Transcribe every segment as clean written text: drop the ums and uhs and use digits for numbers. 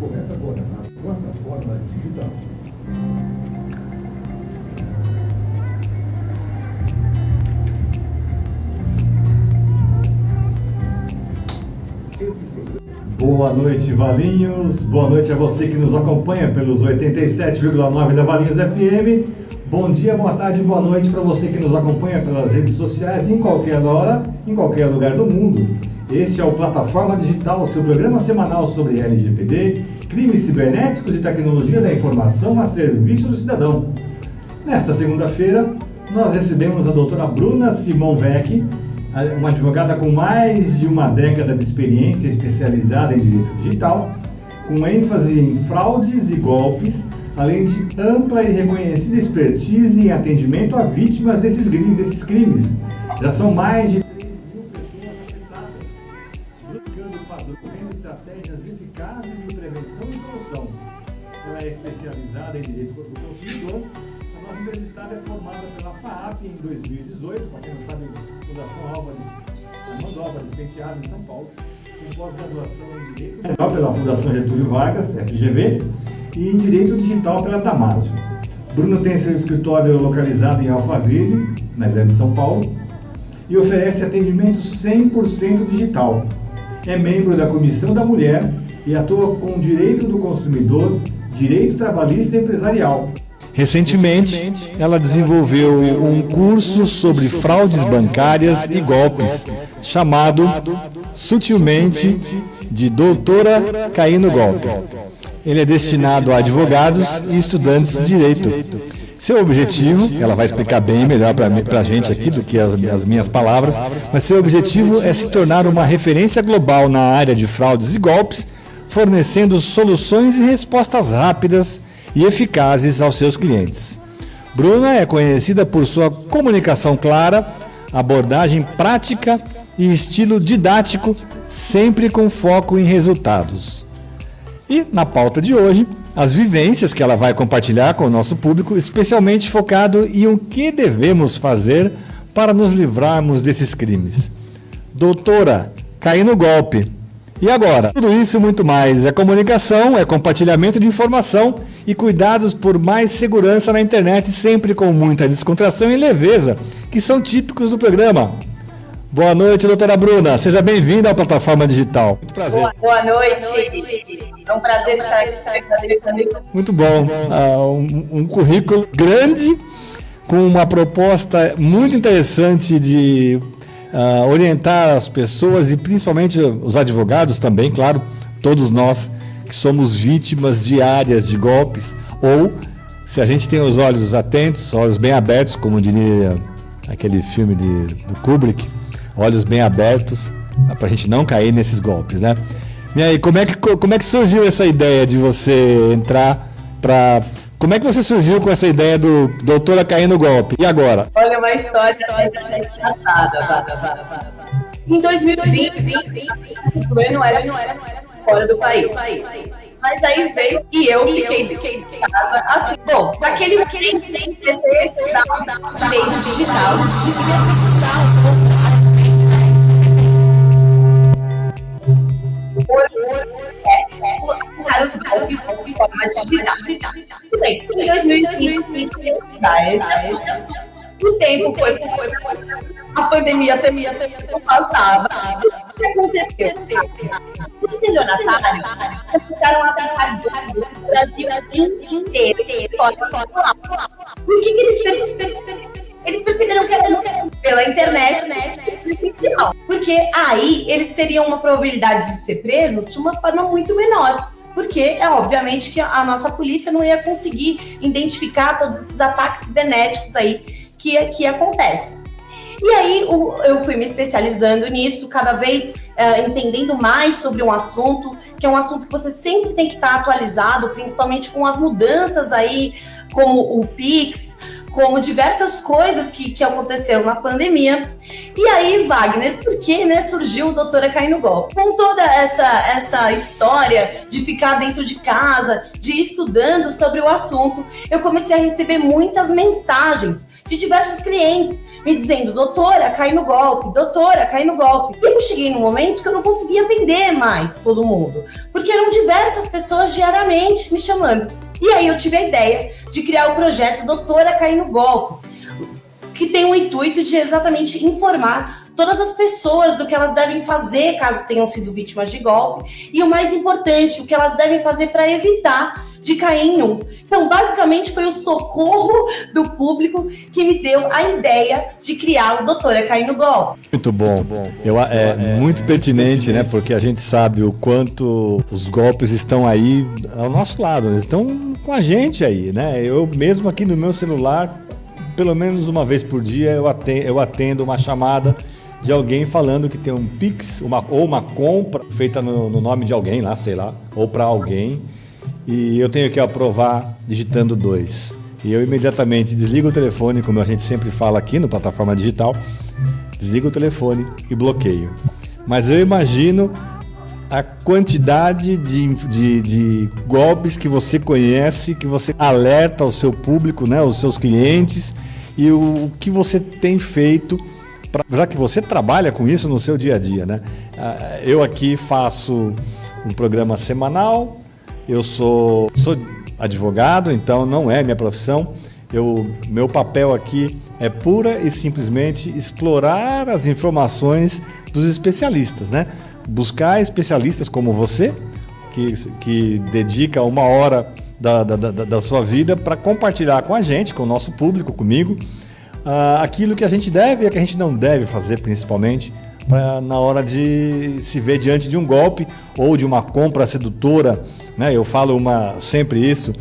Começa agora na plataforma digital. Boa noite, Valinhos. Boa noite a você que nos acompanha pelos 87,9 da Valinhos FM. Bom dia, boa tarde, boa noite para você que nos acompanha pelas redes sociais em qualquer hora, em qualquer lugar do mundo. Este é o Plataforma Digital, seu programa semanal sobre LGPD, crimes cibernéticos e tecnologia da informação a serviço do cidadão. Nesta segunda-feira, nós recebemos a doutora Bruna Simon Vecchi, uma advogada com mais de uma década de experiência especializada em direito digital, com ênfase em fraudes e golpes, além de ampla e reconhecida expertise em atendimento a vítimas desses crimes. Já são mais de 3.000 pessoas afetadas, buscando estratégias eficazes de prevenção e solução. Ela é especializada em direito do consumidor. A nossa entrevistada é formada pela FAAP em 2018, para quem não sabe, Fundação Armando Álvares Penteado, em São Paulo, com pós-graduação em Direito Digital pela Fundação Getúlio Vargas, FGV, e em Direito Digital pela Damásio. Bruna tem seu escritório localizado em Alphaville, na Grande São Paulo, e oferece atendimento 100% digital. É membro da Comissão da Mulher e atua com Direito do Consumidor, Direito Trabalhista e Empresarial. Recentemente, ela desenvolveu um curso sobre fraudes bancárias e golpes, chamado Sutilmente de Doutora Cair no Golpe. Ele é destinado a advogados e estudantes de direito. Seu objetivo, ela vai explicar bem melhor para a gente aqui do que as minhas palavras, mas seu objetivo é se tornar uma referência global na área de fraudes e golpes, fornecendo soluções e respostas rápidas e eficazes aos seus clientes. Bruna é conhecida por sua comunicação clara, abordagem prática e estilo didático, sempre com foco em resultados. E na pauta de hoje, as vivências que ela vai compartilhar com o nosso público, especialmente focado em o que devemos fazer para nos livrarmos desses crimes. Doutora, cair no golpe. E agora? Tudo isso e muito mais. É comunicação, é compartilhamento de informação e cuidados por mais segurança na internet, sempre com muita descontração e leveza, que são típicos do programa. Boa noite, doutora Bruna. Seja bem-vinda à Plataforma Digital. Muito prazer. Boa noite. É um prazer estar aqui também. Muito bom. Um currículo grande, com uma proposta muito interessante de orientar as pessoas e principalmente os advogados também, claro, todos nós que somos vítimas diárias de golpes, ou se a gente tem os olhos atentos, olhos bem abertos, como diria aquele filme do Kubrick, olhos bem abertos para a gente não cair nesses golpes, né? E aí, como é que surgiu essa ideia de você entrar para... Como é que você surgiu com essa ideia do doutora cair no golpe? E agora? Olha, uma história engraçada. Em 2020, eu não era fora do país. Mas aí veio e eu fiquei em casa assim. Bom, naquele tempo, comecei a estudar direito digital. Para os golpes de forma digital. Tudo bem, em 2020, o tempo foi a pandemia não passava. O que aconteceu? Os estelionatários ficaram a atacar o Brasil inteiro. Por que eles perceberam que era pela internet, artificial? Porque aí eles teriam uma probabilidade de ser presos de uma forma muito menor. Porque é obviamente que a nossa polícia não ia conseguir identificar todos esses ataques cibernéticos aí que acontecem. E aí eu fui me especializando nisso, cada vez entendendo mais sobre um assunto, que é um assunto que você sempre tem que estar atualizado, principalmente com as mudanças aí, como o Pix, como diversas coisas que aconteceram na pandemia. E aí, Wagner, por que surgiu o Doutora Cair no Golpe? Com toda essa história de ficar dentro de casa, de ir estudando sobre o assunto, eu comecei a receber muitas mensagens de diversos clientes, me dizendo, doutora, cai no golpe, doutora, cai no golpe. E eu cheguei num momento que eu não conseguia atender mais todo mundo, porque eram diversas pessoas diariamente me chamando. E aí eu tive a ideia de criar o projeto Doutora Cai no Golpe, que tem o intuito de exatamente informar todas as pessoas do que elas devem fazer caso tenham sido vítimas de golpe e o mais importante, o que elas devem fazer para evitar de cair em um. Então, basicamente, foi o socorro do público que me deu a ideia de criar o Doutora Cai no Golpe. Muito bom. É muito pertinente, né? Porque a gente sabe o quanto os golpes estão aí ao nosso lado, eles estão com a gente aí, né? Eu mesmo aqui no meu celular, pelo menos uma vez por dia, eu atendo uma chamada de alguém falando que tem um Pix ou uma compra feita no nome de alguém lá, sei lá, ou para alguém, e eu tenho que aprovar digitando 2. E eu imediatamente desligo o telefone, como a gente sempre fala aqui no Plataforma Digital, desligo o telefone e bloqueio. Mas eu imagino a quantidade de golpes que você conhece, que você alerta ao seu público, né, os seus clientes, e o que você tem feito, já que você trabalha com isso no seu dia a dia, né? Eu aqui faço um programa semanal, eu sou advogado, então não é minha profissão. Meu papel aqui é pura e simplesmente explorar as informações dos especialistas, né? Buscar especialistas como você, que dedica uma hora da sua vida para compartilhar com a gente, com o nosso público, comigo, aquilo que a gente deve e que a gente não deve fazer, principalmente na hora de se ver diante de um golpe ou de uma compra sedutora, né? Eu falo sempre isso,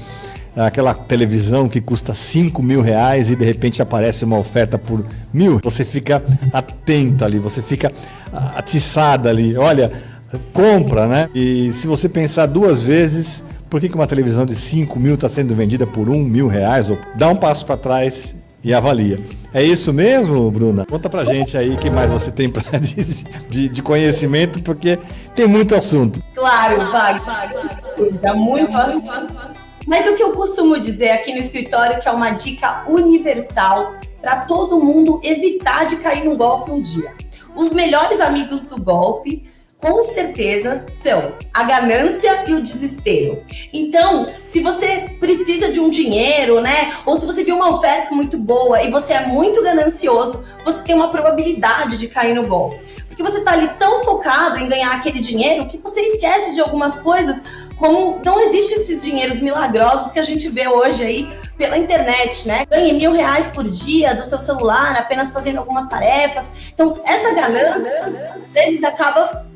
aquela televisão que custa R$5.000 e de repente aparece uma oferta por R$1.000, você fica atenta ali, você fica atiçada ali, olha, compra, né? E se você pensar duas vezes, por que uma televisão de R$5.000 está sendo vendida por R$1.000? Ou dá um passo para trás e avalia. É isso mesmo, Bruna? Conta pra gente aí o que mais você tem de conhecimento, porque tem muito assunto. Claro, Wagner. Dá muito assunto. Mas o que eu costumo dizer aqui no escritório, que é uma dica universal para todo mundo evitar de cair num golpe um dia. Os melhores amigos do golpe, com certeza, são a ganância e o desespero. Então, se você precisa de um dinheiro, né? Ou se você viu uma oferta muito boa e você é muito ganancioso, você tem uma probabilidade de cair no golpe. Porque você está ali tão focado em ganhar aquele dinheiro que você esquece de algumas coisas, como não existem esses dinheiros milagrosos que a gente vê hoje aí pela internet, né? Ganhe R$1.000 por dia do seu celular, apenas fazendo algumas tarefas. Então, essa ganância, às vezes, acaba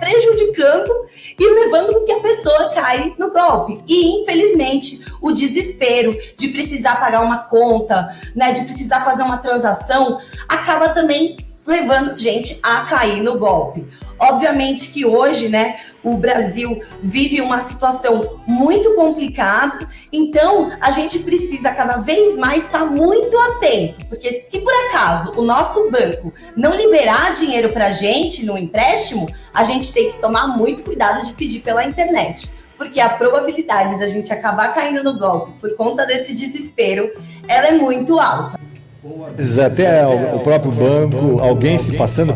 prejudicando e levando com que a pessoa caia no golpe. E, infelizmente, o desespero de precisar pagar uma conta, né, de precisar fazer uma transação, acaba também levando gente a cair no golpe. Obviamente que hoje, né, o Brasil vive uma situação muito complicada, então a gente precisa cada vez mais estar muito atento, porque se por acaso o nosso banco não liberar dinheiro para a gente no empréstimo, a gente tem que tomar muito cuidado de pedir pela internet, porque a probabilidade da gente acabar caindo no golpe por conta desse desespero, ela é muito alta. Até o próprio banco, alguém se passando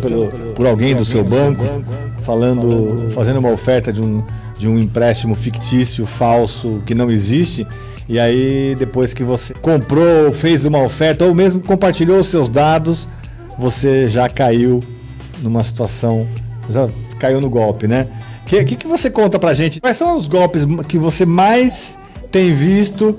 por alguém do seu banco, fazendo uma oferta de um empréstimo fictício, falso, que não existe, e aí depois que você comprou, fez uma oferta, ou mesmo compartilhou os seus dados, você já caiu numa situação, já caiu no golpe, né? O que você conta pra gente? Quais são os golpes que você mais tem visto?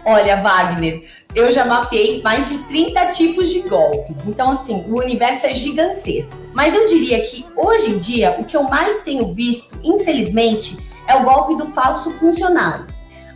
Olha, Wagner, eu já mapeei mais de 30 tipos de golpes. Então, assim, o universo é gigantesco. Mas eu diria que, hoje em dia, o que eu mais tenho visto, infelizmente, é o golpe do falso funcionário.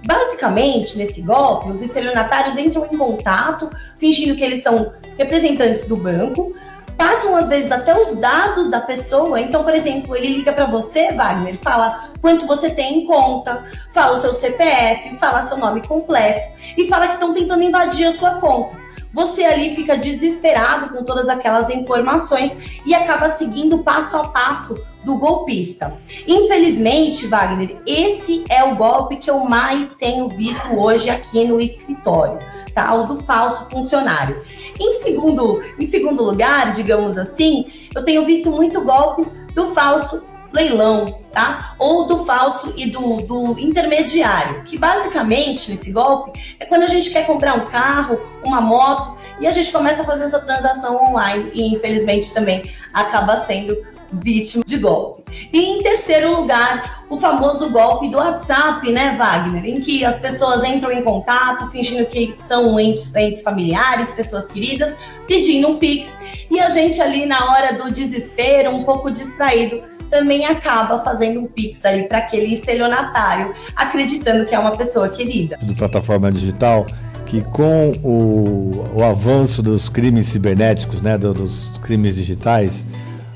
Basicamente, nesse golpe, os estelionatários entram em contato, fingindo que eles são representantes do banco, passam às vezes até os dados da pessoa. Então, por exemplo, ele liga para você, Wagner, fala quanto você tem em conta, fala o seu CPF, fala seu nome completo e fala que estão tentando invadir a sua conta. você ali fica desesperado com todas aquelas informações e acaba seguindo passo a passo do golpista. Infelizmente, Wagner, esse é o golpe que eu mais tenho visto hoje aqui no escritório, tá? O do falso funcionário. Em segundo lugar, digamos assim, eu tenho visto muito golpe do falso leilão, tá? Ou do falso e do intermediário, que basicamente nesse golpe é quando a gente quer comprar um carro, uma moto, e a gente começa a fazer essa transação online e infelizmente também acaba sendo vítima de golpe. E em terceiro lugar, o famoso golpe do WhatsApp, né, Wagner? Em que as pessoas entram em contato, fingindo que são entes familiares, pessoas queridas, pedindo um Pix, e a gente ali na hora do desespero, um pouco distraído, também acaba fazendo um Pix ali para aquele estelionatário, acreditando que é uma pessoa querida. De plataforma digital, que com o avanço dos crimes cibernéticos, né, dos crimes digitais,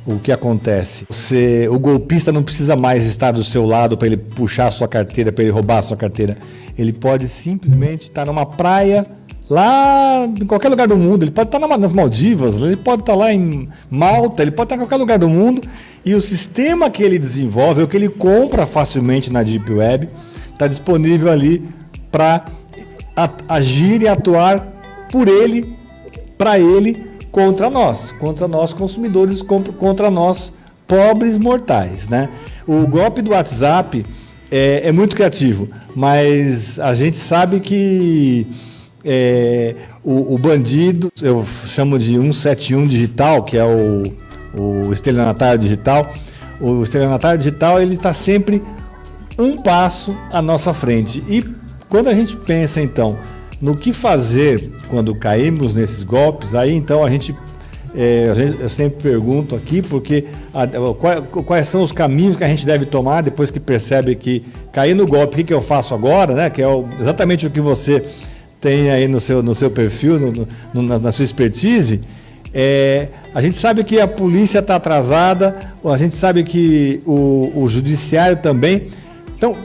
o que acontece? O golpista não precisa mais estar do seu lado para ele puxar a sua carteira, para ele roubar a sua carteira. Ele pode simplesmente estar numa praia, lá em qualquer lugar do mundo. Ele pode estar nas Maldivas, ele pode estar lá em Malta, ele pode estar em qualquer lugar do mundo. E o sistema que ele desenvolve, o que ele compra facilmente na Deep Web, está disponível ali para agir e atuar por ele, para ele, contra nós consumidores, contra nós pobres mortais, né? O golpe do WhatsApp é muito criativo, mas a gente sabe que o bandido, eu chamo de 171 digital, que é o estelionatário digital. O estelionatário digital, ele está sempre um passo à nossa frente. E quando a gente pensa, então, no que fazer quando caímos nesses golpes, aí então eu sempre pergunto aqui, porque quais são os caminhos que a gente deve tomar depois que percebe que caí no golpe, o que eu faço agora, né? Que é exatamente o que você tem aí no seu perfil, na sua expertise. A gente sabe que a polícia está atrasada, a gente sabe que o judiciário também. Então,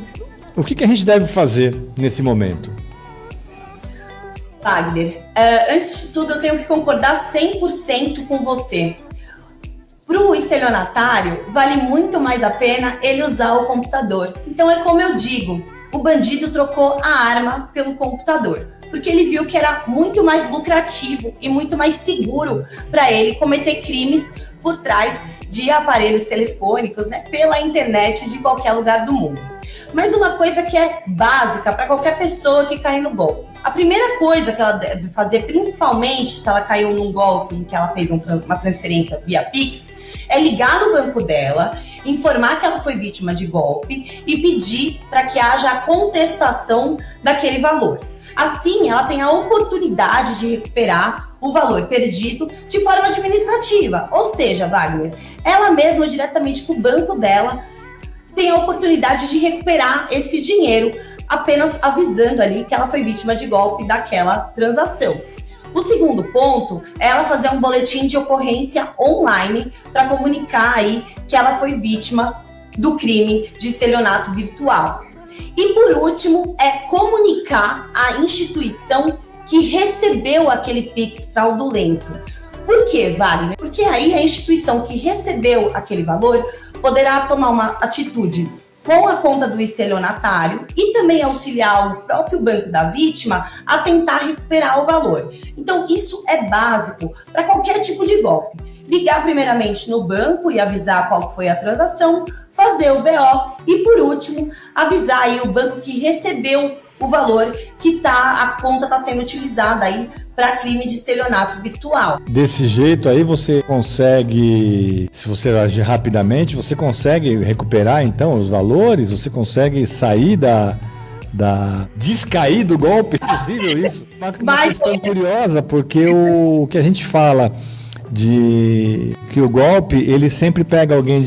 o que a gente deve fazer nesse momento? Wagner, antes de tudo eu tenho que concordar 100% com você. Para o estelionatário, vale muito mais a pena ele usar o computador. Então é como eu digo, o bandido trocou a arma pelo computador, porque ele viu que era muito mais lucrativo e muito mais seguro para ele cometer crimes por trás de aparelhos telefônicos, né, pela internet de qualquer lugar do mundo. Mas uma coisa que é básica para qualquer pessoa que cair no golpe. A primeira coisa que ela deve fazer, principalmente se ela caiu num golpe em que ela fez uma transferência via Pix, é ligar no banco dela, informar que ela foi vítima de golpe e pedir para que haja a contestação daquele valor. Assim, ela tem a oportunidade de recuperar o valor perdido de forma administrativa. Ou seja, Wagner, ela mesma diretamente com o banco dela tem a oportunidade de recuperar esse dinheiro, apenas avisando ali que ela foi vítima de golpe daquela transação. O segundo ponto é ela fazer um boletim de ocorrência online para comunicar aí que ela foi vítima do crime de estelionato virtual. E por último, é comunicar à instituição que recebeu aquele Pix fraudulento. Por quê, Wagner? Porque aí a instituição que recebeu aquele valor poderá tomar uma atitude com a conta do estelionatário e também auxiliar o próprio banco da vítima a tentar recuperar o valor. Então, isso é básico para qualquer tipo de golpe. Ligar primeiramente no banco e avisar qual foi a transação, fazer o BO e, por último, avisar aí o banco que recebeu o valor que a conta está sendo utilizada aí para crime de estelionato virtual. Desse jeito aí você consegue, se você agir rapidamente, você consegue recuperar então os valores, você consegue sair descair do golpe, é possível isso? Uma questão curiosa, porque o que a gente fala de que o golpe, ele sempre pega alguém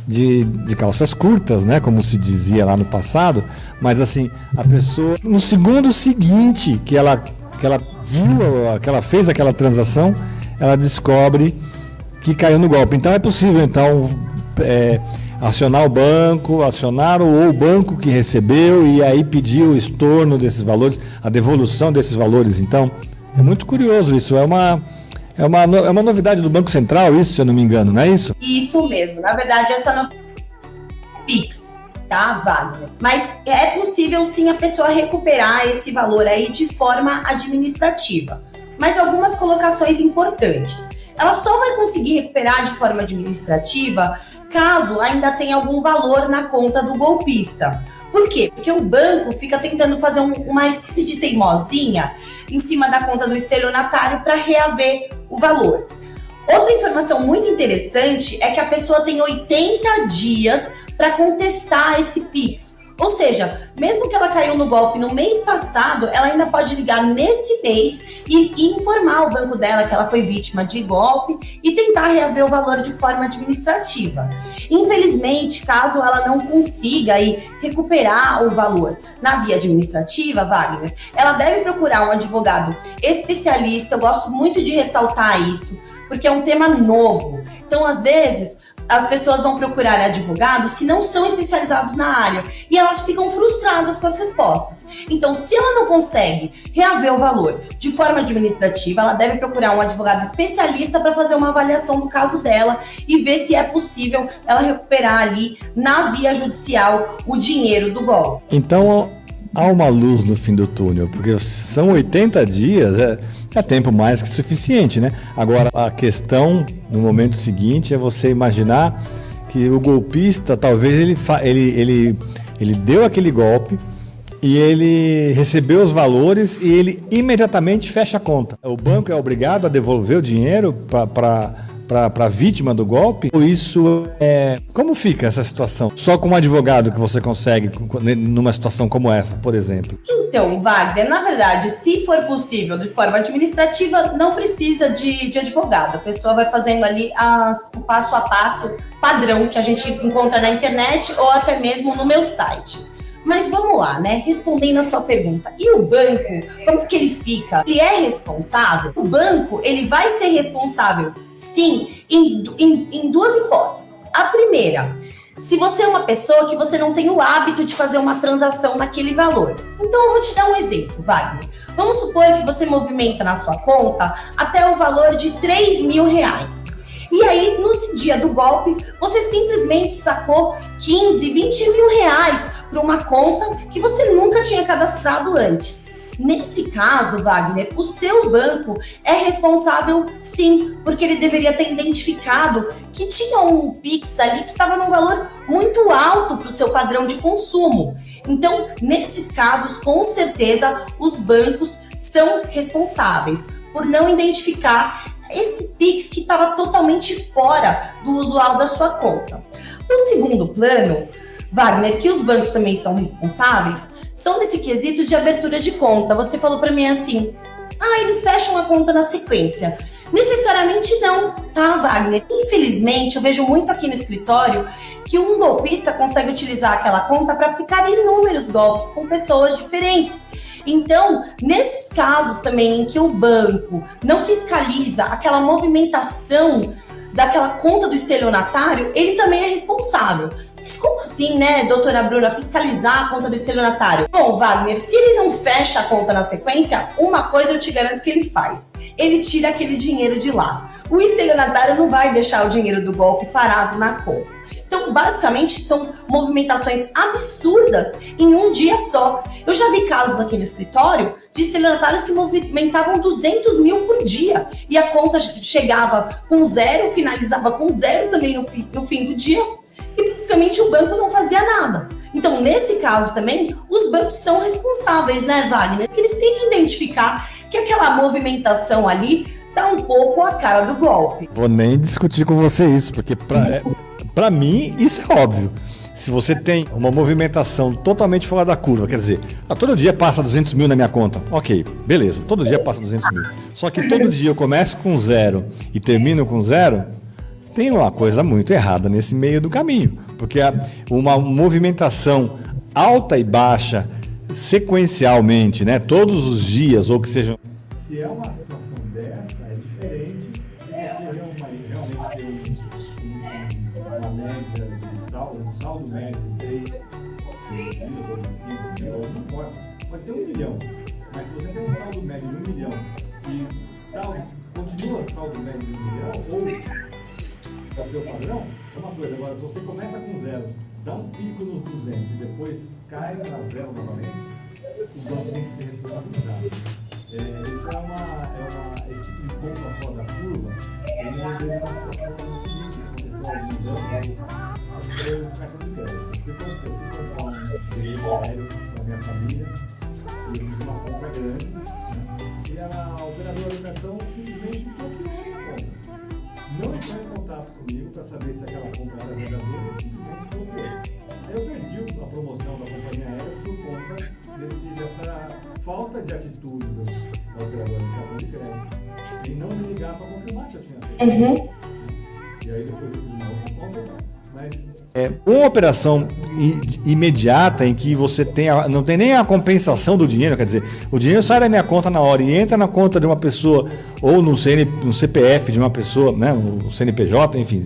de calças curtas, né, como se dizia lá no passado, mas assim, a pessoa, no segundo seguinte que ela viu, que ela fez aquela transação, ela descobre que caiu no golpe. Então é possível, então, acionar o banco, acionar o banco que recebeu e aí pedir o estorno desses valores, a devolução desses valores, então? É muito curioso isso. É uma novidade do Banco Central, isso, se eu não me engano, não é isso? Isso mesmo. Na verdade, essa não Pix, tá, Wagner? Mas é possível sim a pessoa recuperar esse valor aí de forma administrativa. Mas algumas colocações importantes. Ela só vai conseguir recuperar de forma administrativa caso ainda tenha algum valor na conta do golpista. Por quê? Porque o banco fica tentando fazer uma espécie de teimosinha em cima da conta do estelionatário para reaver o valor. Outra informação muito interessante é que a pessoa tem 80 dias para contestar esse Pix. Ou seja, mesmo que ela caiu no golpe no mês passado, ela ainda pode ligar nesse mês e informar o banco dela que ela foi vítima de golpe e tentar reaver o valor de forma administrativa. Infelizmente, caso ela não consiga aí recuperar o valor na via administrativa, Wagner, ela deve procurar um advogado especialista. Eu gosto muito de ressaltar isso, porque é um tema novo. Então, às vezes, as pessoas vão procurar advogados que não são especializados na área e elas ficam frustradas com as respostas. Então, se ela não consegue reaver o valor de forma administrativa, ela deve procurar um advogado especialista para fazer uma avaliação do caso dela e ver se é possível ela recuperar ali na via judicial o dinheiro do golpe. Então, há uma luz no fim do túnel, porque são 80 dias, é tempo mais que suficiente, né? Agora, a questão no momento seguinte é você imaginar que o golpista, talvez ele deu aquele golpe e ele recebeu os valores e ele imediatamente fecha a conta. O banco é obrigado a devolver o dinheiro para a vítima do golpe? Ou isso como fica essa situação? Só com um advogado que você consegue numa situação como essa, por exemplo? Então, Wagner, na verdade, se for possível de forma administrativa, não precisa de advogado. A pessoa vai fazendo ali o passo a passo padrão que a gente encontra na internet ou até mesmo no meu site. Mas vamos lá, né? Respondendo a sua pergunta. E o banco, como que ele fica? Ele é responsável? O banco, ele vai ser responsável, sim, em duas hipóteses. A primeira, se você é uma pessoa que você não tem o hábito de fazer uma transação naquele valor. Então, eu vou te dar um exemplo, Wagner. Vamos supor que você movimenta na sua conta até o valor de R$3.000. E aí, no dia do golpe, você simplesmente sacou 15, 20 mil reais para uma conta que você nunca tinha cadastrado antes. Nesse caso, Wagner, o seu banco é responsável sim, porque ele deveria ter identificado que tinha um Pix ali que estava num valor muito alto para o seu padrão de consumo. Então, nesses casos, com certeza, os bancos são responsáveis por não identificar esse Pix que estava totalmente fora do usual da sua conta. O segundo plano, Wagner, que os bancos também são responsáveis, são nesse quesito de abertura de conta. Você falou para mim assim, eles fecham a conta na sequência. Necessariamente não, tá, Wagner? Infelizmente, eu vejo muito aqui no escritório que um golpista consegue utilizar aquela conta para aplicar inúmeros golpes com pessoas diferentes. Então, nesses casos também em que o banco não fiscaliza aquela movimentação daquela conta do estelionatário, ele também é responsável. Mas como assim, né, doutora Bruna, fiscalizar a conta do estelionatário? Bom, Wagner, se ele não fecha a conta na sequência, uma coisa eu te garanto que ele faz. Ele tira aquele dinheiro de lá. O estelionatário não vai deixar o dinheiro do golpe parado na conta. Então, basicamente, são movimentações absurdas em um dia só. Eu já vi casos aqui no escritório de estelionatários que movimentavam 200 mil por dia. E a conta chegava com zero, finalizava com zero também no fim do dia. E basicamente o banco não fazia nada. Então, nesse caso também, os bancos são responsáveis, né, Wagner? Porque eles têm que identificar que aquela movimentação ali tá um pouco a cara do golpe. Vou nem discutir com você isso, porque para mim isso é óbvio. Se você tem uma movimentação totalmente fora da curva, quer dizer, todo dia passa 200 mil na minha conta. Ok, beleza, todo dia passa 200 mil. Só que todo dia eu começo com zero e termino com zero, tem uma coisa muito errada nesse meio do caminho. Porque uma movimentação alta e baixa sequencialmente, né, todos os dias, ou que sejam... Se é uma situação dessa, é diferente de você realmente ter uma média de saldo, um saldo médio de 3 mil, ou de 5 mil, não importa. Pode ter 1 milhão, mas se você tem um saldo médio de 1 milhão e continua saldo médio de 1 milhão, ou é o seu padrão, é uma coisa. Agora, se você começa com 0, dá um pico nos 200 e depois cai na 0 novamente, o banco tem que ser responsabilizado. Isso esse tipo de compra fora da curva, ele não teve uma situação que aconteceu há alguns anos, sofreu um cartão de crédito. Eu fui comprar um bilhete aéreo para a minha família, e eu fiz uma compra grande, né? E a operadora do cartão simplesmente bloqueou a compra. Não entrou em contato comigo para saber se aquela compra era verdadeira, simplesmente bloqueou. Aí eu perdi a promoção da companhia aérea por conta dessa falta de atitude da operadora de cartão de crédito e não me ligar para confirmar se eu tinha feito. E aí depois eu fiz uma outra compra, mas... Uma operação imediata em que você não tem nem a compensação do dinheiro, quer dizer, o dinheiro sai da minha conta na hora e entra na conta de uma pessoa ou no CPF de uma pessoa, né, no CNPJ, enfim,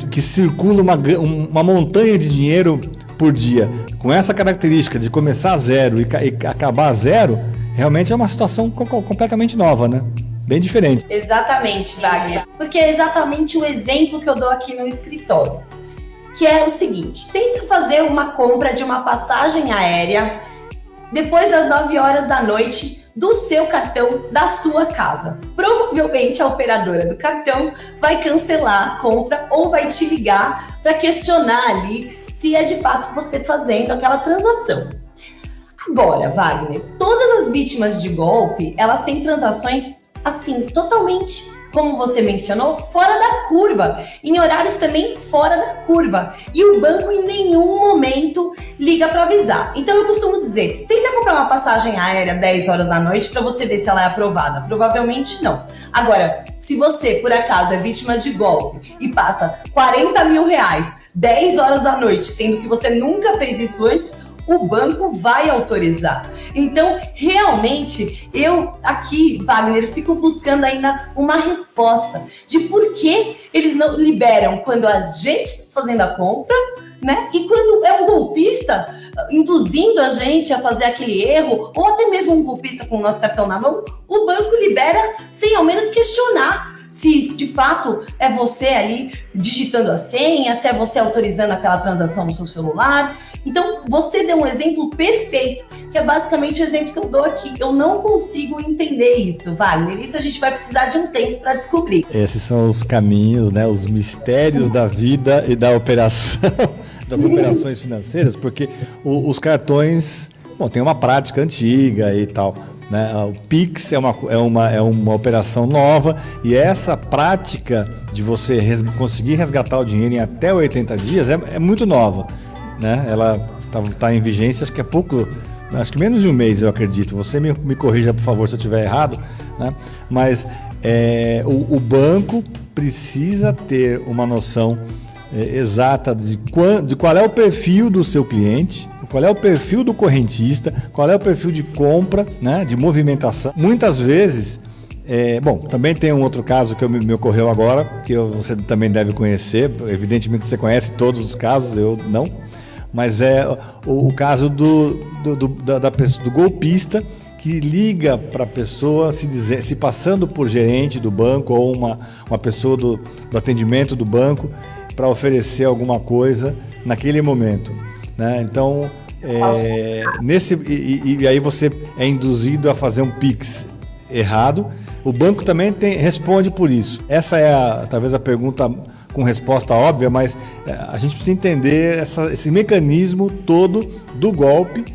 que circula uma montanha de dinheiro por dia. Com essa característica de começar a 0 e acabar a 0, realmente é uma situação completamente nova, né? Bem diferente. Exatamente, Wagner. Porque é exatamente o exemplo que eu dou aqui no escritório. Que é o seguinte, tenta fazer uma compra de uma passagem aérea depois das 9 horas da noite do seu cartão da sua casa. Provavelmente a operadora do cartão vai cancelar a compra ou vai te ligar para questionar ali se é de fato você fazendo aquela transação. Agora, Wagner, todas as vítimas de golpe, elas têm transações assim, totalmente, como você mencionou, fora da curva, em horários também fora da curva. E o banco em nenhum momento liga para avisar. Então eu costumo dizer, tenta comprar uma passagem aérea 10 horas da noite para você ver se ela é aprovada. Provavelmente não. Agora, se você, por acaso, é vítima de golpe e passa 40 mil reais 10 horas da noite, sendo que você nunca fez isso antes, o banco vai autorizar. Então, realmente, eu aqui, Wagner, fico buscando ainda uma resposta de por que eles não liberam quando a gente está fazendo a compra, né? E quando é um golpista induzindo a gente a fazer aquele erro, ou até mesmo um golpista com o nosso cartão na mão, o banco libera sem ao menos questionar se de fato é você ali digitando a senha, se é você autorizando aquela transação no seu celular. Então, você deu um exemplo perfeito, que é basicamente o exemplo que eu dou aqui. Eu não consigo entender isso, Wagner. Isso a gente vai precisar de um tempo para descobrir. Esses são os caminhos, né, os mistérios da vida e da operação, das operações financeiras, porque os cartões, tem uma prática antiga e tal, né? O Pix é uma operação nova, e essa prática de você conseguir resgatar o dinheiro em até 80 dias é muito nova, né? Ela está em vigência, acho que é pouco, acho que menos de um mês, eu acredito. Você me corrija, por favor, se eu estiver errado, né? Mas o banco precisa ter uma noção exata de qual é o perfil do seu cliente, qual é o perfil do correntista, qual é o perfil de compra, né, de movimentação. Muitas vezes, também tem um outro caso que me ocorreu agora, que você também deve conhecer, evidentemente você conhece todos os casos, eu não, mas é o caso do golpista que liga para a pessoa se passando por gerente do banco ou uma pessoa do atendimento do banco para oferecer alguma coisa naquele momento, né? Então, e aí você é induzido a fazer um Pix errado. O banco também responde por isso. Essa é talvez a pergunta com resposta óbvia, mas a gente precisa entender esse mecanismo todo do golpe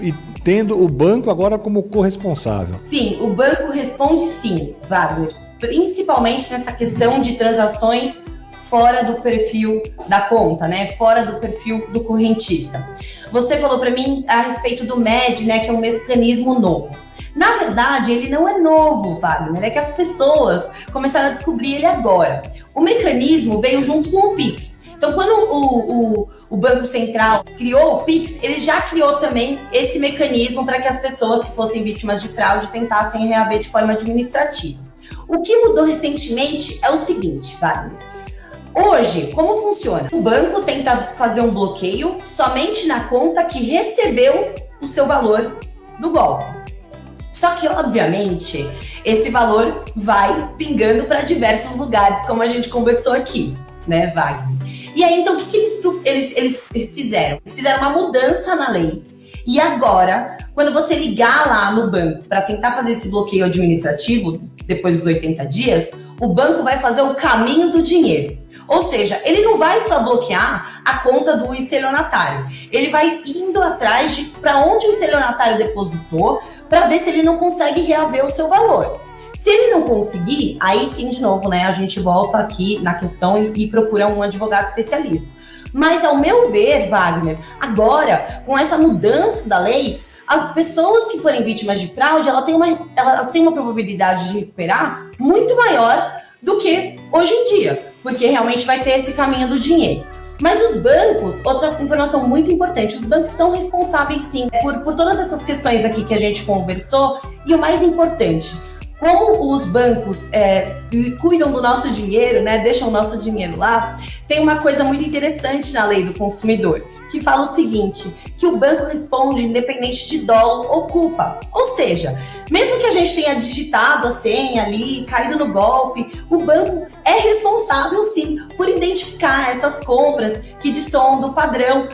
e tendo o banco agora como corresponsável. Sim, o banco responde sim, Wagner, principalmente nessa questão de transações fora do perfil da conta, né? Fora do perfil do correntista. Você falou para mim a respeito do MED, né? Que é um mecanismo novo. Na verdade, ele não é novo, Wagner, é que as pessoas começaram a descobrir ele agora. O mecanismo veio junto com o Pix. Então, quando o Banco Central criou o Pix, ele já criou também esse mecanismo para que as pessoas que fossem vítimas de fraude tentassem reaver de forma administrativa. O que mudou recentemente é o seguinte, Wagner. Hoje, como funciona? O banco tenta fazer um bloqueio somente na conta que recebeu o seu valor do golpe. Só que, obviamente, esse valor vai pingando para diversos lugares, como a gente conversou aqui, né, Wagner? E aí, então, o que eles fizeram? Eles fizeram uma mudança na lei. E agora, quando você ligar lá no banco para tentar fazer esse bloqueio administrativo, depois dos 80 dias, o banco vai fazer o caminho do dinheiro. Ou seja, ele não vai só bloquear a conta do estelionatário. Ele vai indo atrás de para onde o estelionatário depositou para ver se ele não consegue reaver o seu valor. Se ele não conseguir, aí sim, de novo, né, a gente volta aqui na questão e procura um advogado especialista. Mas, ao meu ver, Wagner, agora, com essa mudança da lei, as pessoas que forem vítimas de fraude, elas têm uma probabilidade de recuperar muito maior do que hoje em dia, porque realmente vai ter esse caminho do dinheiro. Mas os bancos, outra informação muito importante, os bancos são responsáveis sim por todas essas questões aqui que a gente conversou, e o mais importante, como os bancos cuidam do nosso dinheiro, né, deixam o nosso dinheiro lá, tem uma coisa muito interessante na lei do consumidor, que fala o seguinte, que o banco responde independente de dolo ou culpa. Ou seja, mesmo que a gente tenha digitado a senha ali, caído no golpe, o banco é responsável sim por identificar essas compras que destoam do padrão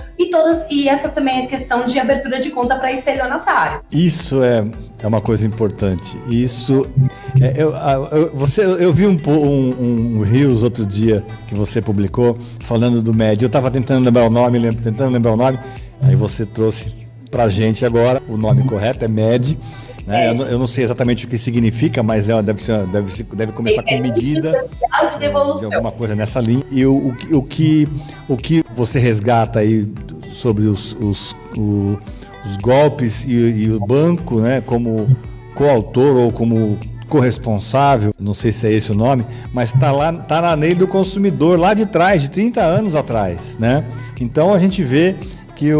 e essa também é questão de abertura de conta para estelionatário. Isso é uma coisa importante. Isso eu vi um Reels outro dia que você publicou falando do MED. Eu estava tentando lembrar o nome, aí você trouxe pra gente agora o nome correto, é MED. Né? Eu não sei exatamente o que significa, mas deve começar com medida de alguma coisa nessa linha. E o que você resgata aí sobre os golpes e o banco, né, como coautor ou como corresponsável, não sei se é esse o nome, mas tá na lei do consumidor lá de trás, de 30 anos atrás, né? Então a gente vê que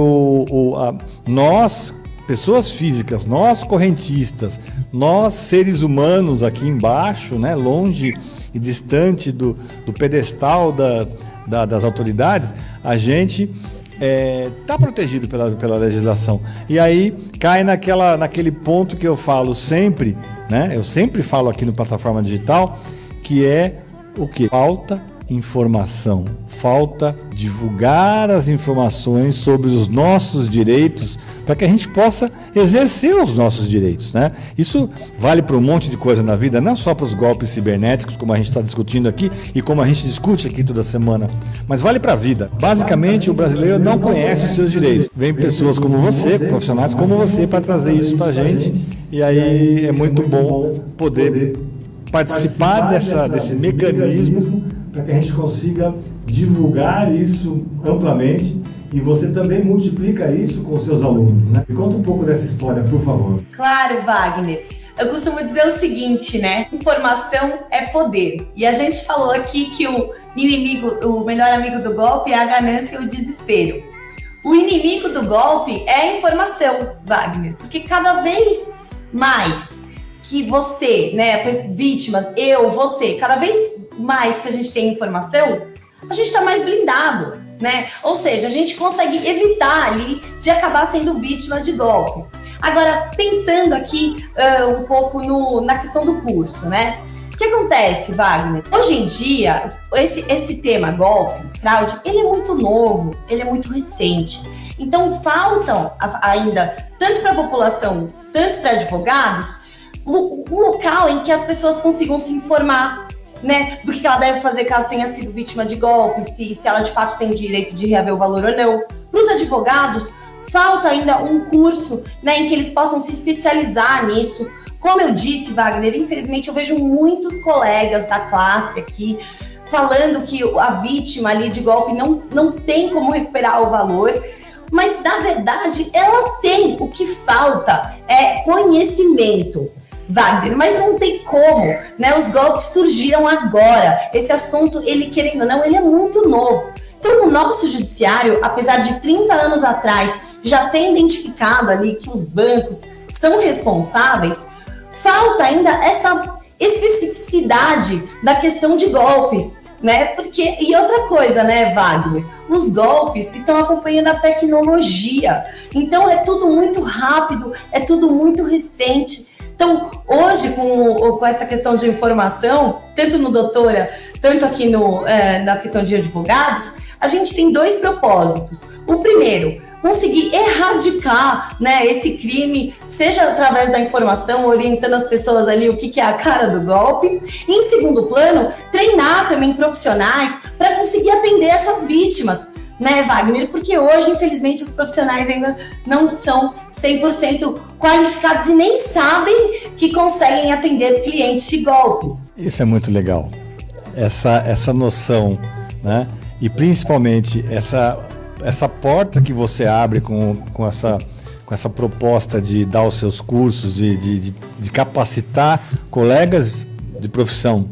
nós, pessoas físicas, nós correntistas, nós seres humanos aqui embaixo, né, longe e distante do pedestal das autoridades, a gente está protegido pela legislação. E aí cai naquele ponto que eu falo sempre, né? Eu sempre falo aqui no Plataforma Digital, que é o quê? Falta informação, falta divulgar as informações sobre os nossos direitos para que a gente possa exercer os nossos direitos, né? Isso vale para um monte de coisa na vida, não só para os golpes cibernéticos, como a gente está discutindo aqui e como a gente discute aqui toda semana, mas vale para a vida. Basicamente, o brasileiro não conhece os seus direitos. Vem pessoas como você, profissionais como você, para trazer isso para a gente, e aí é muito bom poder participar desse mecanismo para que a gente consiga divulgar isso amplamente e você também multiplica isso com os seus alunos, né? Me conta um pouco dessa história, por favor. Claro, Wagner. Eu costumo dizer o seguinte, né? Informação é poder. E a gente falou aqui que o melhor amigo do golpe é a ganância e o desespero. O inimigo do golpe é a informação, Wagner. Porque cada vez mais que você, né, vítimas, você, cada vez mais que a gente tem informação, a gente está mais blindado, né? Ou seja, a gente consegue evitar ali de acabar sendo vítima de golpe. Agora, pensando aqui um pouco na questão do curso, né? O que acontece, Wagner? Hoje em dia, esse tema golpe, fraude, ele é muito novo, ele é muito recente. Então, faltam ainda, tanto para a população, tanto para advogados, um local em que as pessoas consigam se informar, né, do que ela deve fazer caso tenha sido vítima de golpe, se ela de fato tem direito de reaver o valor ou não. Para os advogados, falta ainda um curso, né, em que eles possam se especializar nisso. Como eu disse, Wagner, infelizmente eu vejo muitos colegas da classe aqui falando que a vítima ali de golpe não tem como recuperar o valor, mas na verdade ela tem. O que falta é conhecimento, Wagner, mas não tem como, né? Os golpes surgiram agora. Esse assunto, ele querendo ou não, ele é muito novo. Então o nosso judiciário, apesar de 30 anos atrás já ter identificado ali que os bancos são responsáveis, falta ainda essa especificidade da questão de golpes, né? Porque, e outra coisa, né, Wagner? Os golpes estão acompanhando a tecnologia. Então é tudo muito rápido, é tudo muito recente. Então, hoje, com essa questão de informação, tanto no Doutora, tanto aqui na questão de advogados, a gente tem 2 propósitos. O primeiro, conseguir erradicar, né, esse crime, seja através da informação, orientando as pessoas ali o que é a cara do golpe. E, em segundo plano, treinar também profissionais para conseguir atender essas vítimas, né, Wagner? Porque hoje, infelizmente, os profissionais ainda não são 100% qualificados e nem sabem que conseguem atender clientes de golpes. Isso é muito legal. Essa noção, né? E principalmente essa porta que você abre com essa proposta de dar os seus cursos, de capacitar colegas de profissão,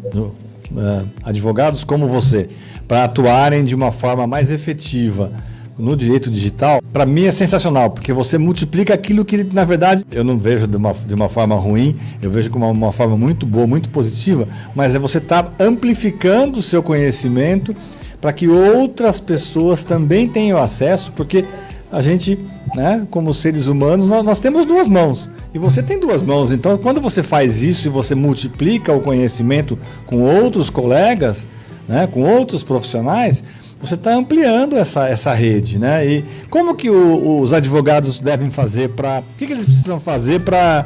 advogados como você, para atuarem de uma forma mais efetiva no direito digital, para mim é sensacional, porque você multiplica aquilo que, na verdade, eu não vejo de uma forma ruim, eu vejo como uma forma muito boa, muito positiva, mas é você estar amplificando o seu conhecimento para que outras pessoas também tenham acesso, porque a gente, né, como seres humanos, nós temos 2 mãos, e você tem 2 mãos, então quando você faz isso e você multiplica o conhecimento com outros colegas, né, com outros profissionais, você está ampliando essa rede, né? E como que os advogados devem fazer o que eles precisam fazer para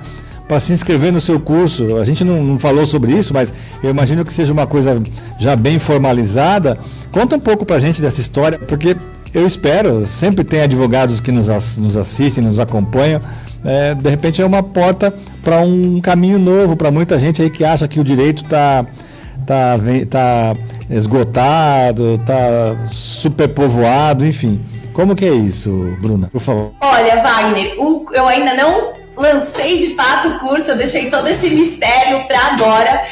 se inscrever no seu curso? A gente não falou sobre isso, mas eu imagino que seja uma coisa já bem formalizada. Conta um pouco para a gente dessa história, porque eu espero, sempre tem advogados que nos assistem, nos acompanham, de repente é uma porta para um caminho novo, para muita gente aí que acha que o direito está esgotado, está superpovoado, enfim. Como que é isso, Bruna? Por favor. Olha, Wagner, eu ainda não lancei de fato o curso, eu deixei todo esse mistério para agora.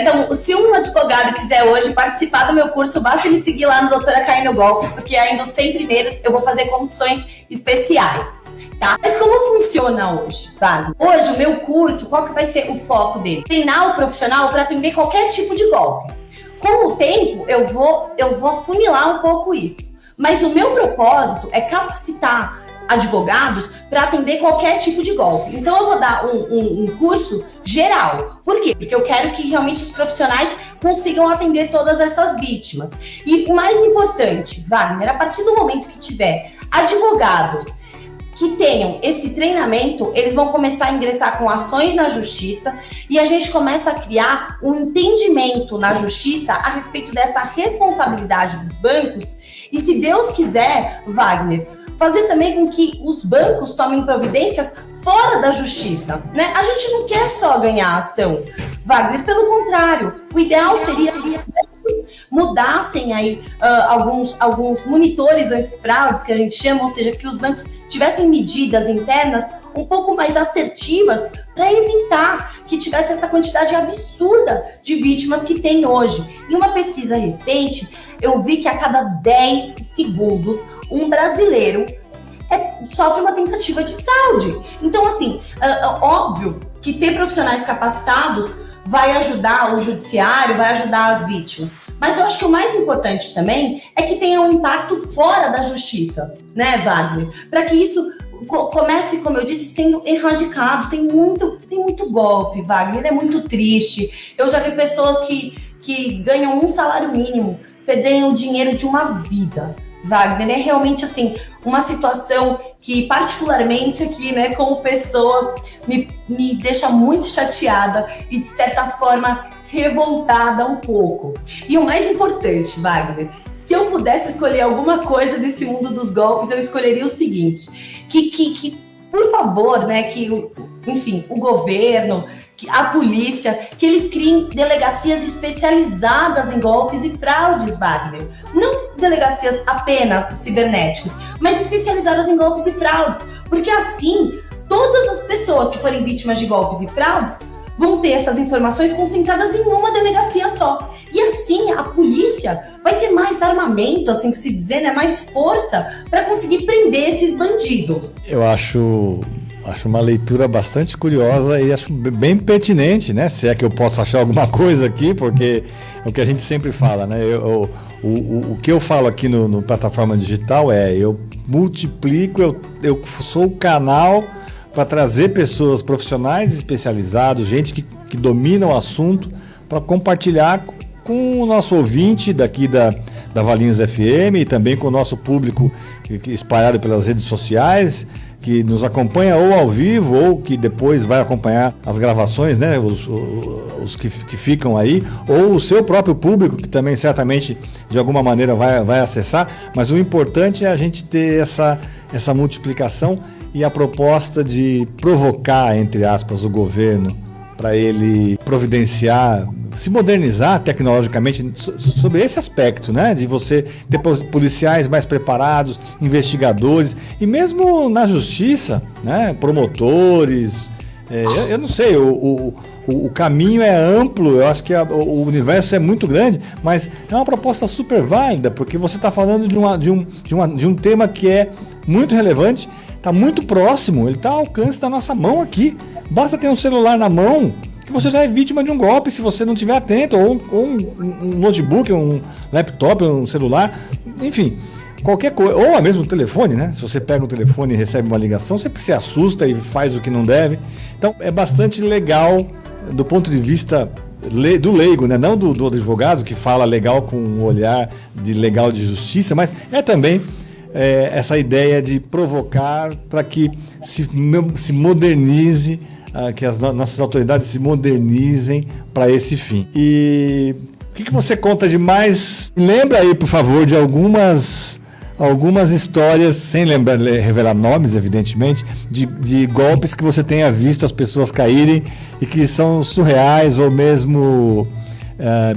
Então, se um advogado quiser hoje participar do meu curso, basta me seguir lá no Doutora Cair no Golpe, porque ainda os 100 primeiros eu vou fazer condições especiais. Tá? Mas como funciona hoje, Wagner? Hoje o meu curso, qual que vai ser o foco dele? Treinar o profissional para atender qualquer tipo de golpe. Com o tempo, eu vou afunilar um pouco isso. Mas o meu propósito é capacitar advogados para atender qualquer tipo de golpe. Então eu vou dar um curso geral. Por quê? Porque eu quero que realmente os profissionais consigam atender todas essas vítimas. E o mais importante, Wagner, a partir do momento que tiver advogados que tenham esse treinamento, eles vão começar a ingressar com ações na justiça e a gente começa a criar um entendimento na justiça a respeito dessa responsabilidade dos bancos e, se Deus quiser, Wagner, fazer também com que os bancos tomem providências fora da justiça, né? A gente não quer só ganhar a ação, Wagner, pelo contrário, o ideal seria mudassem aí alguns monitores antifraudes, que a gente chama, ou seja, que os bancos tivessem medidas internas um pouco mais assertivas para evitar que tivesse essa quantidade absurda de vítimas que tem hoje. Em uma pesquisa recente, eu vi que a cada 10 segundos um brasileiro sofre uma tentativa de fraude. Então, assim, óbvio que ter profissionais capacitados vai ajudar o judiciário, vai ajudar as vítimas. Mas eu acho que o mais importante também é que tenha um impacto fora da justiça, né, Wagner? Para que isso comece, como eu disse, sendo erradicado. Tem muito golpe, Wagner, é muito triste. Eu já vi pessoas que ganham um salário mínimo, perdem o dinheiro de uma vida. Wagner, é realmente assim, uma situação que particularmente aqui, né, como pessoa, me deixa muito chateada e de certa forma revoltada um pouco. E o mais importante, Wagner, se eu pudesse escolher alguma coisa desse mundo dos golpes, eu escolheria o seguinte, que por favor, né, enfim, o governo, a polícia, que eles criem delegacias especializadas em golpes e fraudes, Wagner. Não delegacias apenas cibernéticas, mas especializadas em golpes e fraudes. Porque assim, todas as pessoas que forem vítimas de golpes e fraudes vão ter essas informações concentradas em uma delegacia só. E assim, a polícia vai ter mais armamento, assim por se dizer, né, mais força para conseguir prender esses bandidos. Eu acho uma leitura bastante curiosa e acho bem pertinente, né? Se é que eu posso achar alguma coisa aqui, porque é o que a gente sempre fala, né? O que eu falo aqui no plataforma digital eu multiplico, eu sou o canal para trazer pessoas profissionais especializados, gente que domina o assunto, para compartilhar com o nosso ouvinte daqui da Valinhos FM e também com o nosso público espalhado pelas redes sociais, que nos acompanha ou ao vivo ou que depois vai acompanhar as gravações, né? Os que ficam aí, ou o seu próprio público, que também certamente de alguma maneira vai acessar, mas o importante é a gente ter essa multiplicação e a proposta de provocar, entre aspas, o governo para ele providenciar, se modernizar tecnologicamente sobre esse aspecto, né? De você ter policiais mais preparados, investigadores e mesmo na justiça, né? Promotores, eu não sei, o caminho é amplo, eu acho que o universo é muito grande, mas é uma proposta super válida, porque você está falando de um tema que é muito relevante, está muito próximo, ele está ao alcance da nossa mão aqui. Basta ter um celular na mão que você já é vítima de um golpe se você não estiver atento, ou um notebook, um laptop, um celular, enfim, qualquer coisa, ou mesmo um telefone, né? Se você pega um telefone e recebe uma ligação, você se assusta e faz o que não deve. Então é bastante legal do ponto de vista do leigo, né? Não do advogado que fala legal com um olhar de legal de justiça, mas é também essa ideia de provocar para que se modernize, que as nossas autoridades se modernizem para esse fim. E o que você conta de mais? Lembra aí, por favor, de algumas histórias, sem revelar nomes, evidentemente, de golpes que você tenha visto as pessoas caírem e que são surreais ou mesmo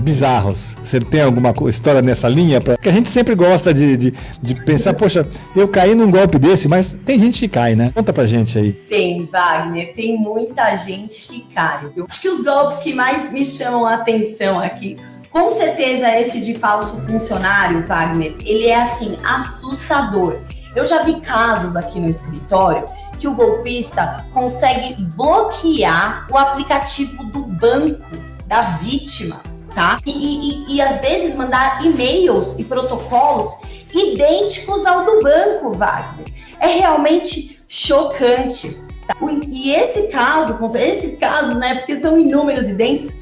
bizarros. Você tem alguma história nessa linha? Porque a gente sempre gosta de pensar, poxa, eu caí num golpe desse, mas tem gente que cai, né? Conta pra gente aí. Tem, Wagner, tem muita gente que cai. Eu acho que os golpes que mais me chamam a atenção aqui, com certeza esse de falso funcionário, Wagner, ele é assim, assustador. Eu já vi casos aqui no escritório que o golpista consegue bloquear o aplicativo do banco da vítima, tá? E às vezes mandar e-mails e protocolos idênticos ao do banco, Wagner. É realmente chocante. Tá? E esses casos, né, porque são inúmeros idênticos,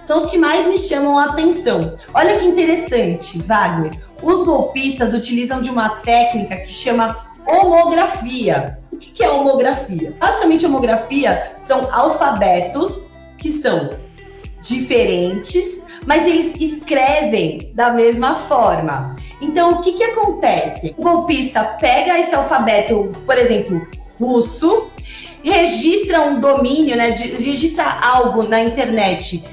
são os que mais me chamam a atenção. Olha que interessante, Wagner. Os golpistas utilizam de uma técnica que chama homografia. O que é homografia? Basicamente, homografia são alfabetos que são diferentes, mas eles escrevem da mesma forma. Então, o que acontece? O golpista pega esse alfabeto, por exemplo, russo, registra um domínio, né? Registra algo na internet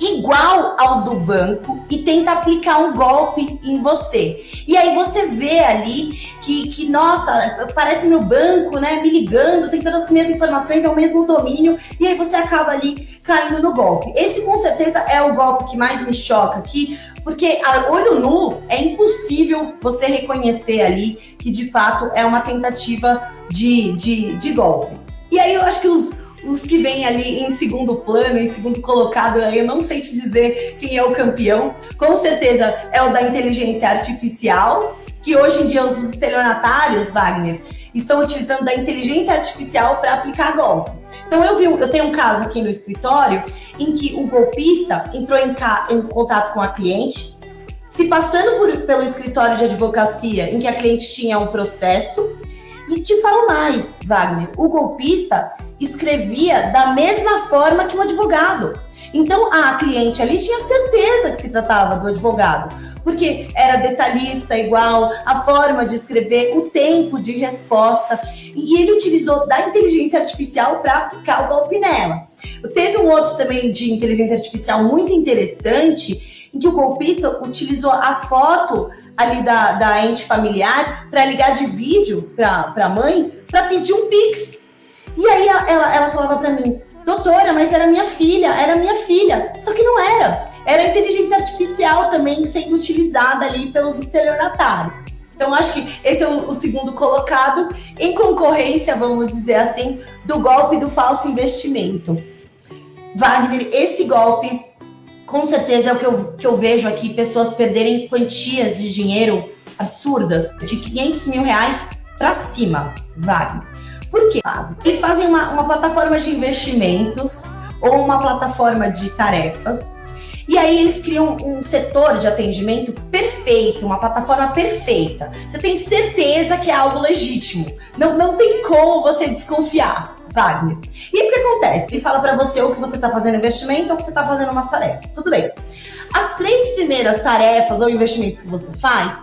igual ao do banco e tenta aplicar um golpe em você. E aí você vê ali que nossa, parece meu banco, né, me ligando, tem todas as minhas informações, é o mesmo domínio, e aí você acaba ali caindo no golpe. Esse com certeza é o golpe que mais me choca aqui, porque a olho nu é impossível você reconhecer ali que de fato é uma tentativa de golpe. E aí eu acho que os que vêm ali em segundo plano, em segundo colocado, eu não sei te dizer quem é o campeão. Com certeza é o da inteligência artificial, que hoje em dia os estelionatários, Wagner, estão utilizando da inteligência artificial para aplicar golpe. Então eu tenho um caso aqui no escritório em que o golpista entrou em contato com a cliente, se passando pelo escritório de advocacia em que a cliente tinha um processo. E te falo mais, Wagner, o golpista escrevia da mesma forma que o advogado. Então a cliente ali tinha certeza que se tratava do advogado, porque era detalhista igual, a forma de escrever, o tempo de resposta, e ele utilizou da inteligência artificial para aplicar o golpe nela. Teve um outro também de inteligência artificial muito interessante, em que o golpista utilizou a foto ali da ente familiar para ligar de vídeo para a mãe, para pedir um Pix. E aí ela falava para mim, doutora, mas era minha filha. Só que não era. Era a inteligência artificial também sendo utilizada ali pelos estelionatários. Então, acho que esse é o segundo colocado, em concorrência, vamos dizer assim, do golpe do falso investimento. Wagner, esse golpe, com certeza é o que eu vejo aqui, pessoas perderem quantias de dinheiro absurdas, de R$500 mil para cima, Wagner. Por que fazem? Eles fazem uma plataforma de investimentos ou uma plataforma de tarefas. E aí eles criam um setor de atendimento perfeito, uma plataforma perfeita. Você tem certeza que é algo legítimo. Não tem como você desconfiar, Wagner. E aí o que acontece? Ele fala para você ou que você está fazendo investimento ou que você está fazendo umas tarefas. Tudo bem. As 3 primeiras tarefas ou investimentos que você faz,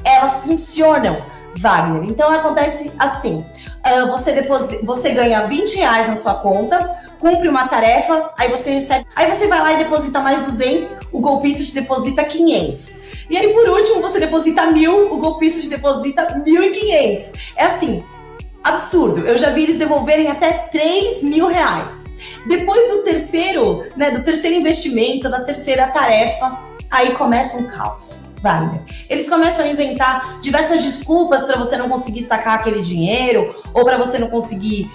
elas funcionam, Wagner. Então acontece assim, você ganha R$20 na sua conta, cumpre uma tarefa, aí você recebe, aí você vai lá e deposita mais 200, o golpista te deposita 500. E aí por último você deposita 1.000, o golpista te deposita 1.500. É assim, absurdo. Eu já vi eles devolverem até R$3.000. Depois do terceiro investimento, da terceira tarefa, aí começa um caos, Wagner. Eles começam a inventar diversas desculpas para você não conseguir sacar aquele dinheiro ou para você não conseguir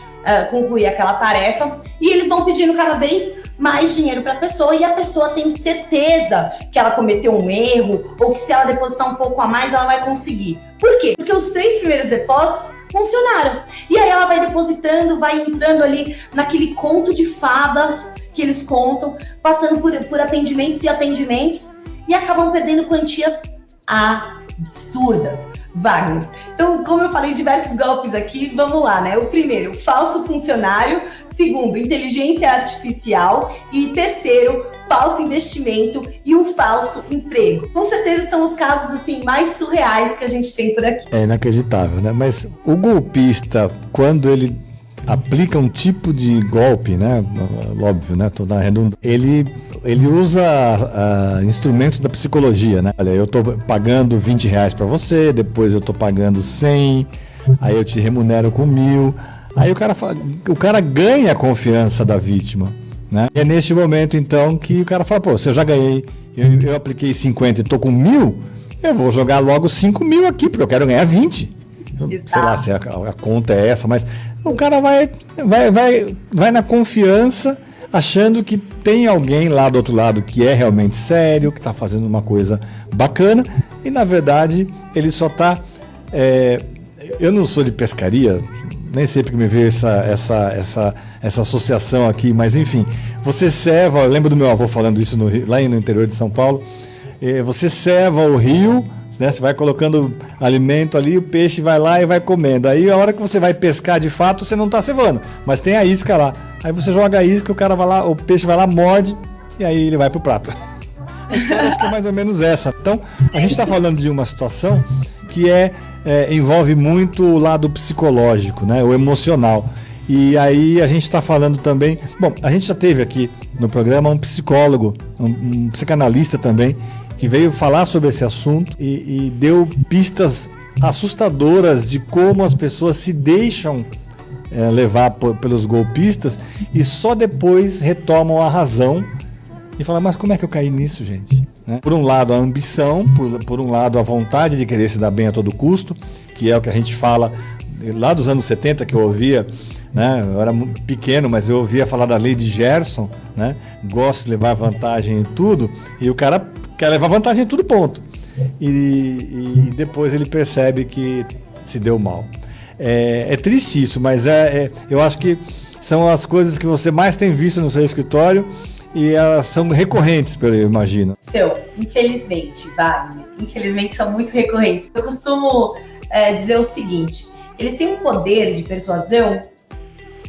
concluir aquela tarefa, e eles vão pedindo cada vez mais dinheiro para a pessoa, e a pessoa tem certeza que ela cometeu um erro ou que se ela depositar um pouco a mais ela vai conseguir. Por quê? Porque os 3 primeiros depósitos funcionaram. E aí ela vai depositando, vai entrando ali naquele conto de fadas que eles contam, passando por atendimentos e atendimentos, e acabam perdendo quantias absurdas, Wagner. Então, como eu falei, diversos golpes aqui, vamos lá, né? O primeiro, falso funcionário. Segundo, inteligência artificial. E terceiro, falso investimento e um falso emprego. Com certeza são os casos assim mais surreais que a gente tem por aqui. É inacreditável, né? Mas o golpista, quando ele aplica um tipo de golpe, né? Óbvio, né? Toda redundância. Ele usa instrumentos da psicologia, né? Olha, eu tô pagando R$20 para você, depois eu tô pagando 100, aí eu te remunero com 1.000. Aí o cara ganha a confiança da vítima, né? E é neste momento, então, que o cara fala, pô, se eu já ganhei, eu apliquei 50 e tô com 1.000, eu vou jogar logo 5.000 aqui, porque eu quero ganhar 20. Sei lá se a conta é essa, mas o cara vai na confiança, achando que tem alguém lá do outro lado que é realmente sério, que está fazendo uma coisa bacana, e na verdade ele só está... eu não sou de pescaria, nem sei porque me veio essa associação aqui, mas enfim, você ceva, eu lembro do meu avô falando isso lá no interior de São Paulo, você ceva o rio, né, você vai colocando alimento ali, o peixe vai lá e vai comendo. Aí a hora que você vai pescar de fato, você não está cevando, mas tem a isca lá. Aí você joga a isca, o cara vai lá, o peixe vai lá, morde e aí ele vai pro prato. A história acho que é mais ou menos essa. Então, a gente está falando de uma situação que envolve muito o lado psicológico, né, o emocional. E aí a gente está falando também... Bom, a gente já teve aqui no programa um psicólogo, um psicanalista também, que veio falar sobre esse assunto e deu pistas assustadoras de como as pessoas se deixam levar pelos golpistas e só depois retomam a razão e falam, mas como é que eu caí nisso, gente? Né? Por um lado a ambição, por um lado a vontade de querer se dar bem a todo custo, que é o que a gente fala lá dos anos 70, que eu ouvia, né? Eu era pequeno, mas eu ouvia falar da lei de Gerson, né? Gosto de levar vantagem em tudo, e o cara quer levar vantagem em tudo, ponto. E depois ele percebe que se deu mal. É triste isso, mas eu acho que são as coisas que você mais tem visto no seu escritório e elas são recorrentes, eu imagino. Infelizmente, Wagner, infelizmente são muito recorrentes. Eu costumo dizer o seguinte, eles têm um poder de persuasão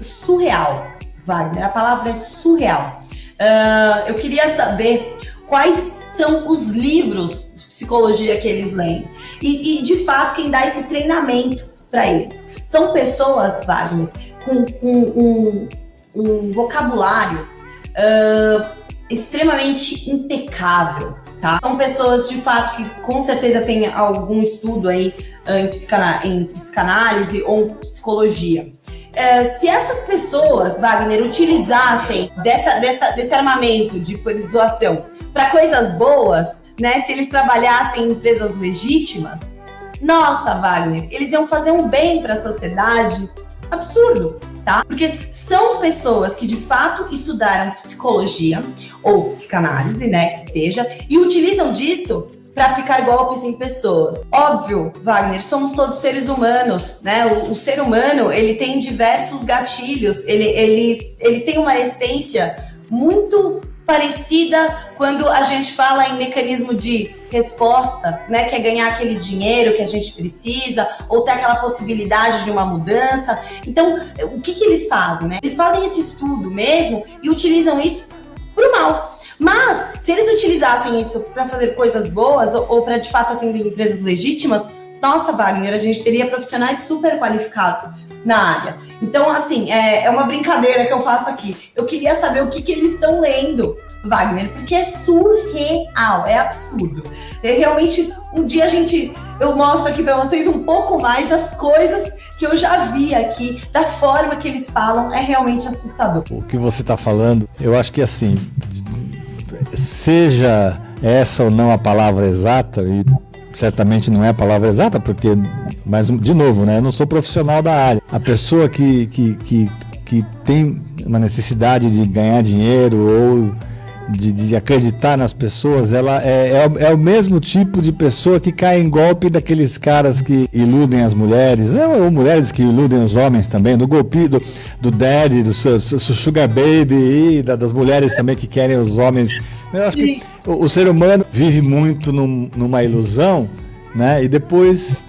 surreal, Wagner, a palavra é surreal. Eu queria saber quais são os livros de psicologia que eles leem e de fato, quem dá esse treinamento para eles. São pessoas, Wagner, com um vocabulário extremamente impecável, tá? São pessoas, de fato, que com certeza têm algum estudo aí em psicanálise ou psicologia. Se essas pessoas, Wagner, utilizassem desse armamento de persuasão para coisas boas, né? Se eles trabalhassem em empresas legítimas, nossa, Wagner, eles iam fazer um bem para a sociedade absurdo, tá? Porque são pessoas que de fato estudaram psicologia ou psicanálise, né, que seja, e utilizam disso para aplicar golpes em pessoas. Óbvio, Wagner, somos todos seres humanos, né? O ser humano, ele tem diversos gatilhos, ele tem uma essência muito parecida quando a gente fala em mecanismo de resposta, né, que é ganhar aquele dinheiro que a gente precisa, ou ter aquela possibilidade de uma mudança. Então, o que eles fazem, né? Eles fazem esse estudo mesmo e utilizam isso pro mal. Mas, se eles utilizassem isso para fazer coisas boas ou para, de fato, atender empresas legítimas, nossa, Wagner, a gente teria profissionais super qualificados na área. Então, assim, é uma brincadeira que eu faço aqui. Eu queria saber o que eles estão lendo, Wagner, porque é surreal, é absurdo. Realmente, um dia eu mostro aqui para vocês um pouco mais das coisas que eu já vi aqui, da forma que eles falam, é realmente assustador. O que você está falando, eu acho que assim, seja essa ou não a palavra exata, e certamente não é a palavra exata, porque, mas de novo, né, eu não sou profissional da área. A pessoa que tem uma necessidade de ganhar dinheiro ou de acreditar nas pessoas, ela é o mesmo tipo de pessoa que cai em golpe daqueles caras que iludem as mulheres, ou mulheres que iludem os homens também, do golpe do daddy, do sugar baby, e das mulheres também que querem os homens. Eu acho que o ser humano vive muito numa ilusão, né? E depois,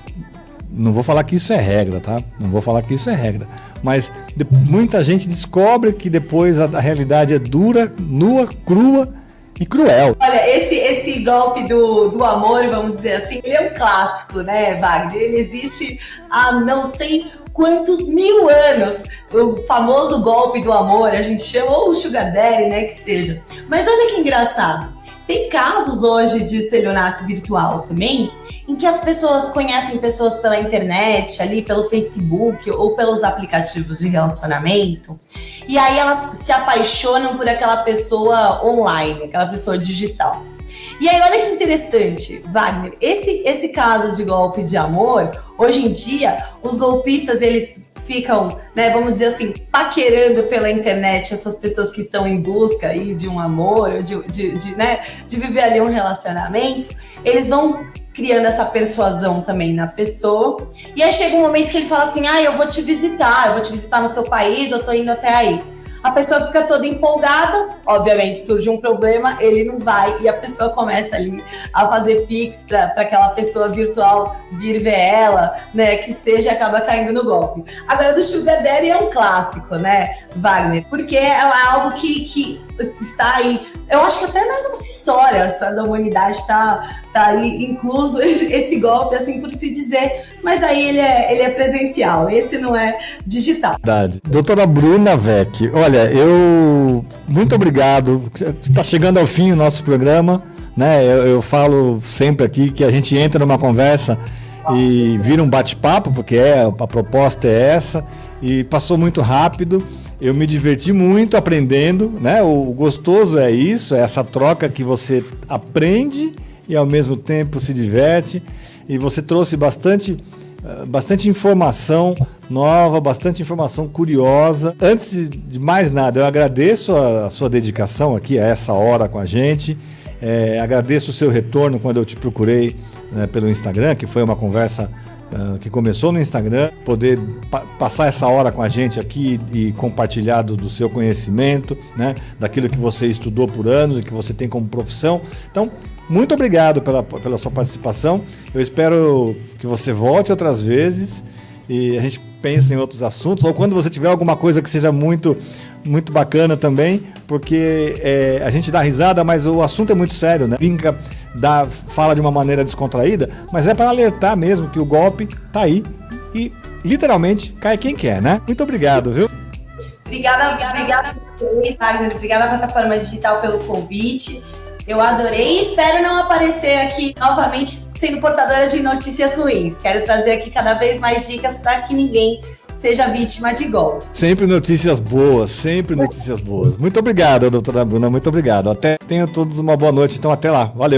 não vou falar que isso é regra, tá? Não vou falar que isso é regra. Mas muita gente descobre que depois a realidade é dura, nua, crua e cruel. Olha, esse golpe do amor, vamos dizer assim, ele é um clássico, né, Wagner? Ele existe há não sei quantos mil anos. O famoso golpe do amor, a gente chama, ou o sugar daddy, né, que seja. Mas olha que engraçado. Tem casos hoje de estelionato virtual também, em que as pessoas conhecem pessoas pela internet, ali pelo Facebook ou pelos aplicativos de relacionamento, e aí elas se apaixonam por aquela pessoa online, aquela pessoa digital. E aí, olha que interessante, Wagner, esse caso de golpe de amor, hoje em dia, os golpistas, eles ficam, né, vamos dizer assim, paquerando pela internet essas pessoas que estão em busca aí de um amor, de viver ali um relacionamento. Eles vão criando essa persuasão também na pessoa, e aí chega um momento que ele fala assim, eu vou te visitar no seu país, eu tô indo até aí. A pessoa fica toda empolgada, obviamente surge um problema, ele não vai, e a pessoa começa ali a fazer pix para aquela pessoa virtual vir ver ela, né, que seja, acaba caindo no golpe. Agora, do Sugar Daddy é um clássico, né, Wagner, porque é algo que está aí, eu acho que até na nossa história, a história da humanidade está aí incluso esse golpe, assim por se dizer, mas aí ele é presencial, esse não é digital. Verdade. Doutora Bruna Vecchi, olha, muito obrigado, está chegando ao fim o nosso programa, né? Eu falo sempre aqui que a gente entra numa conversa e vira um bate-papo, porque a proposta é essa, e passou muito rápido. Eu me diverti muito aprendendo, né? O gostoso é isso, é essa troca que você aprende e ao mesmo tempo se diverte, e você trouxe bastante informação nova, bastante informação curiosa. Antes de mais nada, eu agradeço a sua dedicação aqui a essa hora com a gente, agradeço o seu retorno quando eu te procurei, né, pelo Instagram, que foi uma conversa que começou no Instagram, poder passar essa hora com a gente aqui e compartilhar do seu conhecimento, né, daquilo que você estudou por anos e que você tem como profissão. Então, muito obrigado pela sua participação. Eu espero que você volte outras vezes e a gente pense em outros assuntos, ou quando você tiver alguma coisa que seja muito, muito bacana também, porque a gente dá risada, mas o assunto é muito sério, né? Brinca, fala de uma maneira descontraída, mas é para alertar mesmo que o golpe tá aí e literalmente cai quem quer, né? Muito obrigado, viu? Obrigada, Wagner. Obrigada à plataforma digital pelo convite. Eu adorei e espero não aparecer aqui novamente sendo portadora de notícias ruins. Quero trazer aqui cada vez mais dicas para que ninguém seja vítima de golpe. Sempre notícias boas, sempre notícias boas. Muito obrigado, doutora Bruna, muito obrigado. Tenham todos uma boa noite, então até lá. Valeu.